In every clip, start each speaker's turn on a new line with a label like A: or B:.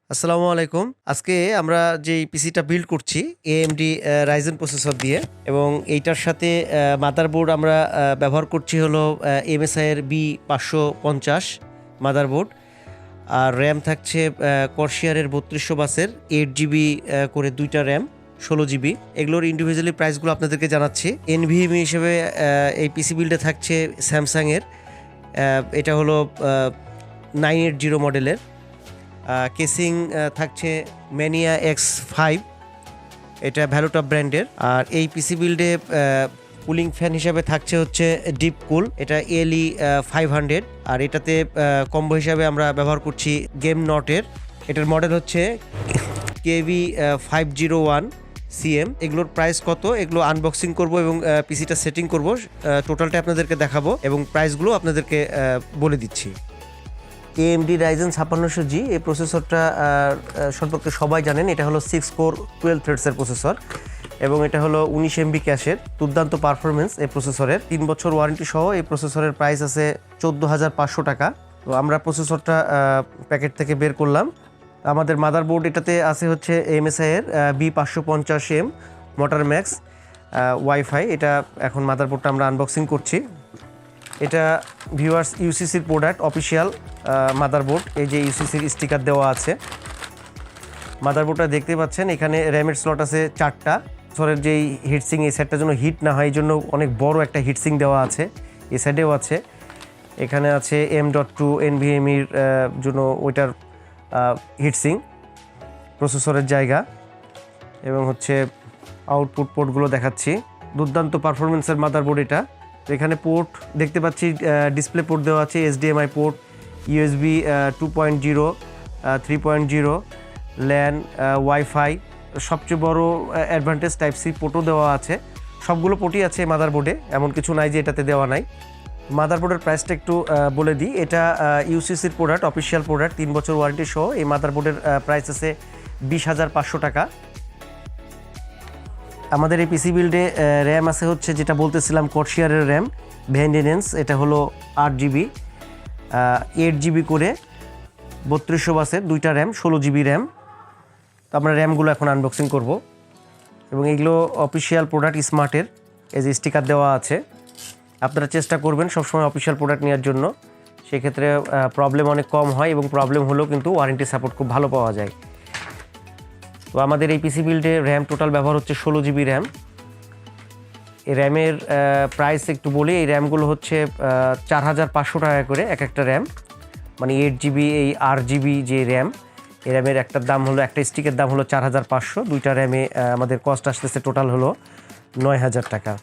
A: আসসালামু আলাইকুম। আজকে আমরা যে পিসিটা বিল্ড করছি AMD Ryzen প্রসেসর দিয়ে এবং এইটার সাথে মাদারবোর্ড আমরা ব্যবহার করছি হলো MSI এর B550 মাদারবোর্ড। আর র্যাম থাকছে কর্সিয়ারের 3200 বাসের 8GB করে দুইটা র্যাম 16GB। এগুলোর ইন্ডিভিজুয়ালি প্রাইসগুলো আপনাদেরকে জানাচ্ছি। NVMe হিসেবে এই পিসি বিল্ডে থাকছে স্যামসাংয়ের, এটা হলো 980 মডেলের। কেসিং থাকছে ম্যানিয়া X5, এটা 𝗟𝗚𝗕𝗏 ব্র্যান্ডের। আর এই পিসি বিল্ডে কুলিং ফ্যান হিসাবে থাকছে হচ্ছে DeepCool, এটা 𝗟𝗚𝗏𝗕𝗏। আর এটাতে কম্বো হিসাবে আমরা ব্যবহার করছি 𝗟𝗏𝗕𝗏, এটার মডেল হচ্ছে KB501CM। এগুলোর প্রাইস কত, এগুলো আনবক্সিং করব এবং পিসিটা সেটিং করব, টোটালটা আপনাদেরকে দেখাবো এবং প্রাইসগুলো আপনাদেরকে বলে দিচ্ছি। AMD Ryzen5 এই প্রসেসরটা সম্পর্কে সবাই জানেন। এটা হলো 6 কোর 12 থ্রেডসের প্রসেসর এবং এটা হলো 19 MB ক্যাশের। দুর্দান্ত পারফরমেন্স এই প্রসেসরের। 3 বছর ওয়ারেন্টি সহ এই প্রসেসরের প্রাইস আছে 14,500 টাকা। তো আমরা প্রসেসরটা প্যাকেট থেকে বের করলাম। আমাদের মাদারবোর্ড এটাতে আছে হচ্ছে MSI এর B550M Mortar Max WIFI। এটা এখন মাদারবোর্ডটা আমরা আনবক্সিং করছি। এটা ভিউয়ার্স ইউসিসির প্রোডাক্ট, অফিসিয়াল মাদারবোর্ড। এই যে ইউসিসির স্টিকার দেওয়া আছে। মাদারবোর্ডটা দেখতে পাচ্ছেন, এখানে র্যামের স্লট আছে 4টা। সরের যেই হিটসিং, এই সাইডটার জন্য হিট না হয় এই জন্য অনেক বড় একটা হিটসিং দেওয়া আছে। এই সাইডেও আছে, এখানে আছে M.2 NVMe জন্য ওইটার হিটসিং, প্রসেসরের জায়গা এবং হচ্ছে আউটপুট পোর্টগুলো দেখাচ্ছি। দুর্দান্ত পারফরমেন্সের মাদারবোর্ড এটা। এখানে পোর্ট দেখতে পাচ্ছি, ডিসপ্লে পোর্ট দেওয়া আছে, HDMI port, USB 2.0, 3.0, LAN, wifi, সবচেয়ে বড় অ্যাডভান্টেজ টাইপ সি পোর্টও দেওয়া আছে। সবগুলো পোর্টই আছে মাদারবোর্ডে, এমন কিছু নাই যে এটাতে দেওয়া নাই। মাদারবোর্ডের প্রাইসটা একটু বলে দিই। এটা ইউসিসির প্রোডাক্ট, অফিসিয়াল প্রোডাক্ট, 3 বছর ওয়ারেন্টি সহ। এই মাদারবোর্ডের প্রাইস আছে 20,500 টাকা। আমাদের এই পিসি বিল্ডে র্যাম আছে হচ্ছে, যেটা বলতেছিলাম, কর্সিয়ারের র্যাম ভ্যান্ডিনেন্স। এটা হলো 8GB 8GB করে 3200 বাসের দুইটা র্যাম 16GB র্যাম। তো আমরা র্যামগুলো এখন আনবক্সিং করব এবং এগুলো অফিসিয়াল প্রোডাক্ট স্মার্টের, এই যে স্টিকার দেওয়া আছে। আপনারা চেষ্টা করবেন সবসময় অফিসিয়াল প্রোডাক্ট নেওয়ার জন্য, সেক্ষেত্রে প্রবলেম অনেক কম হয় এবং প্রবলেম হলেও কিন্তু ওয়ারেন্টি সাপোর্ট খুব ভালো পাওয়া যায়। তো আমাদের এই পিসি বিল্ডে র্যাম টোটাল ব্যবহার হচ্ছে 16GB র্যাম। এই র্যামের প্রাইস একটু বলি। এই র্যামগুলো হচ্ছে 4,500 টাকা করে এক একটা র্যাম, মানে 8GB এই 8GB যে র্যাম, এই র্যামের একটার দাম হলো, একটা স্টিকের দাম হলো 4,500। দুইটা র্যামে আমাদের কস্ট আসতেছে টোটাল হলো 9,000 টাকা।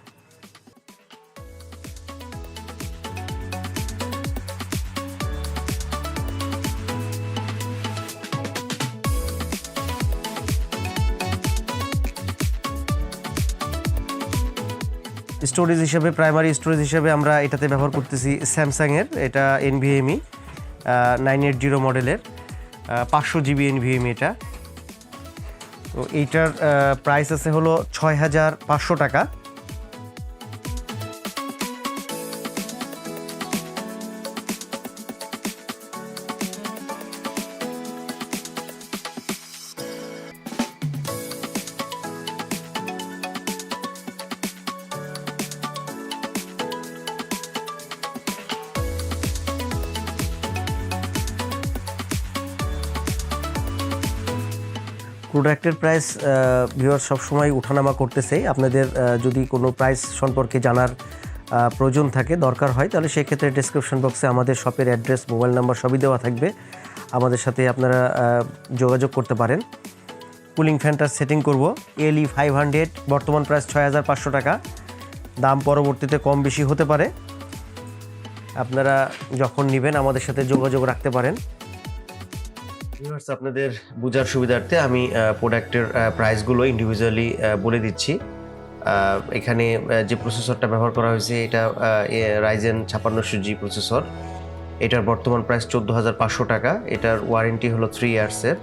A: স্টোরেজ হিসেবে, প্রাইমারি স্টোরেজ হিসেবে আমরা এটাতে ব্যবহার করতেছি স্যামসাংয়ের, এটা NVMe 980 মডেলের 500GB NVMe এটা। তো এইটার প্রাইস আছে হলো 6,500 টাকা। প্রোডাক্টের প্রাইস ভিউয়ার সবসময় ওঠানামা করতেছে। আপনাদের যদি কোনো প্রাইস সম্পর্কে জানার প্রয়োজন থাকে, দরকার হয়, তাহলে সেক্ষেত্রে ডেসক্রিপশন বক্সে আমাদের শপের অ্যাড্রেস, মোবাইল নাম্বার সবই দেওয়া থাকবে। আমাদের সাথে আপনারা যোগাযোগ করতে পারেন। কুলিং ফ্যানটার সেটিং করব 𝗟𝗚𝗏𝗕𝗏, বর্তমান প্রাইস 6,500 টাকা। দাম পরবর্তীতে কম বেশি হতে পারে, আপনারা যখন নেবেন আমাদের সাথে যোগাযোগ রাখতে পারেন। আপনাদের বোঝার সুবিধার্থে আমি প্রোডাক্টের প্রাইসগুলো ইন্ডিভিজুয়ালি বলে দিচ্ছি। এখানে যে প্রসেসরটা ব্যবহার করা হয়েছে এটা Ryzen5 প্রসেসর। এটার বর্তমান প্রাইস 14,500 টাকা। এটার ওয়ারেন্টি হলো 3 ইয়ার্সের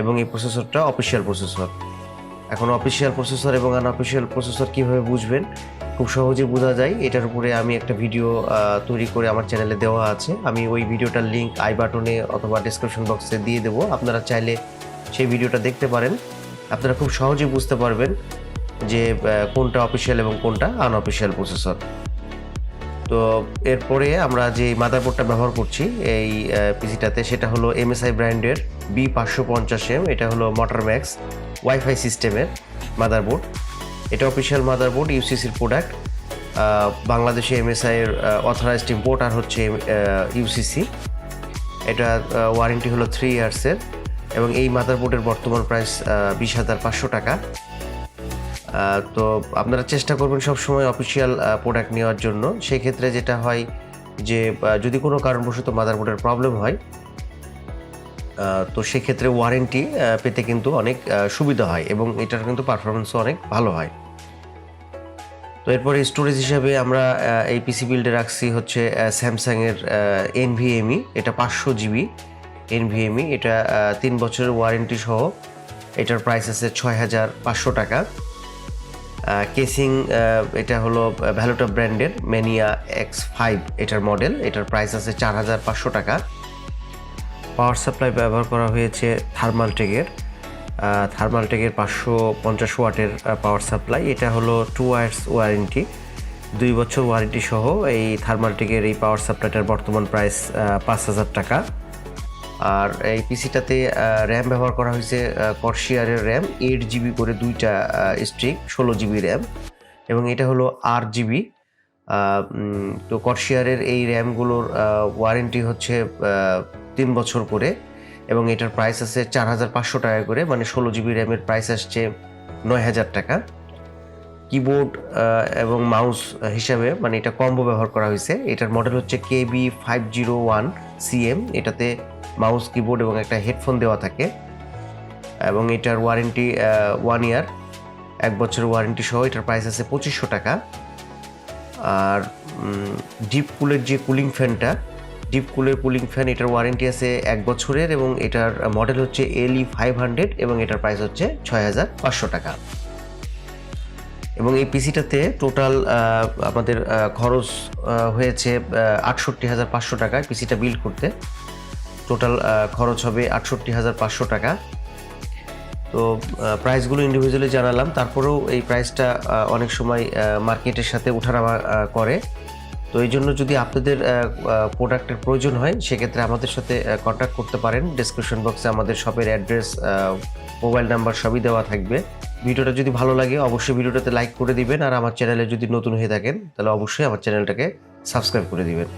A: এবং এই প্রসেসরটা অফিসিয়াল প্রসেসর। এখন অফিসিয়াল প্রসেসর এবং আনঅফিসিয়াল প্রসেসর কীভাবে বুঝবেন, খুব সহজেই বোঝা যায়। এটার উপরে আমি একটা ভিডিও তৈরি করে আমার চ্যানেলে দেওয়া আছে। আমি ওই ভিডিওটার লিঙ্ক আই বাটনে অথবা ডেসক্রিপশন বক্সে দিয়ে দেবো। আপনারা চাইলে সেই ভিডিওটা দেখতে পারেন। আপনারা খুব সহজেই বুঝতে পারবেন যে কোনটা অফিসিয়াল এবং কোনটা আনঅফিসিয়াল প্রসেসর। তো এরপরে আমরা যে মাদারবোর্ডটা ব্যবহার করছি এই পিসিটাতে সেটা হলো MSI ব্র্যান্ডের B550M। এটা হলো Mortar Max ওয়াইফাই সিস্টেমের মাদারবোর্ড। এটা অফিসিয়াল মাদারবোর্ড, ইউসিসির প্রোডাক্ট। বাংলাদেশে MSI এর অথরাইজড ইম্পোর্টার হচ্ছে ইউসিসি। এটা ওয়ারেন্টি হলো 3 ইয়ার্সের এবং এই মাদারবোর্ডের বর্তমান প্রাইস 20,500 টাকা। তো আপনারা চেষ্টা করবেন সবসময় অফিসিয়াল প্রোডাক্ট নেওয়ার জন্য। সেই ক্ষেত্রে যেটা হয় যে যদি কোনো কারণবশত মাদারবোর্ডের প্রবলেম হয় তো সেক্ষেত্রে ওয়ারেন্টি পেতে কিন্তু অনেক সুবিধা হয় এবং এটার কিন্তু পারফরমেন্সও অনেক ভালো হয়। তো এরপরে স্টোরেজ হিসাবে আমরা এই পিসি বিল্ডে রাখছি হচ্ছে স্যামসাংয়ের NVMe। এটা 500 GB NVMe। এটা 3 বছরের ওয়ারেন্টি সহ। এটার প্রাইস আছে 6,500 টাকা। কেসিং এটা হলো ভ্যালোটা ব্র্যান্ডের Mania X5 এটার মডেল। এটার প্রাইস আছে 4,500 টাকা। পাওয়ার সাপ্লাই ব্যবহার করা হয়েছে থার্মালটেকের 550 ওয়াটের পাওয়ার সাপ্লাই। এটা হলো 2 ইয়ার্স ওয়ারেন্টি, 2 বছর ওয়ারেন্টি সহ এই থার্মালটেকের এই পাওয়ার সাপ্লাইটার বর্তমান প্রাইস 5,000 টাকা। আর এই পিসিটাতে র্যাম ব্যবহার করা হয়েছে কর্সিয়ারের র্যাম 8 GB করে 2টা স্ট্রিক, 16 GB র্যাম এবং এটা হলো 8 GB। তো কর্সিয়ারের এই র্যামগুলোর ওয়ারেন্টি হচ্ছে 3 বছর করে এবং এটার প্রাইস আছে 4,500 টাকা করে, মানে 16 GB র্যামের প্রাইস আসছে 9,000 টাকা। কিবোর্ড এবং মাউস হিসাবে মানে এটা কম্বো ব্যবহার করা হয়েছে। এটার মডেল হচ্ছে KB501CM। এটাতে মাউস, কিবোর্ড এবং একটা হেডফোন দেওয়া থাকে এবং এটার ওয়ারেন্টি 1 ইয়ার, 1 বছরের ওয়ারেন্টি সহ। এটার প্রাইস আছে 2,500 টাকা। আর ডিপকুলের যে কুলিং ফ্যানটা, ডিপকুলের কুলিং ফ্যান, এটার ওয়ারেন্টি আছে 1 বছরের এবং এটার মডেল হচ্ছে LE500 এবং এটার প্রাইস হচ্ছে 6,500 টাকা। এবং এই পিসিটাতে টোটাল আমাদের খরচ হয়েছে 68,500 টাকা পিসিটা বিল্ড করতে। টোটাল খরচ হবে 68,500 টাকা। তো প্রাইসগুলো ইন্ডিভিজুয়ালি জানালাম, তারপরেও এই প্রাইসটা অনেক সময় মার্কেটের সাথে ওঠানামা করে। তো এই জন্য যদি আপনাদের প্রোডাক্টের প্রয়োজন হয় সেক্ষেত্রে আমাদের সাথে কন্ট্যাক্ট করতে পারেন। ডেসক্রিপশন বক্সে আমাদের শপের অ্যাড্রেস, মোবাইল নাম্বার সবই দেওয়া থাকবে। ভিডিওটা যদি ভালো লাগে অবশ্যই ভিডিওটাতে লাইক করে দিবেন আর আমার চ্যানেলে যদি নতুন হয়ে থাকেন তাহলে অবশ্যই আমার চ্যানেলটাকে সাবস্ক্রাইব করে দিবেন।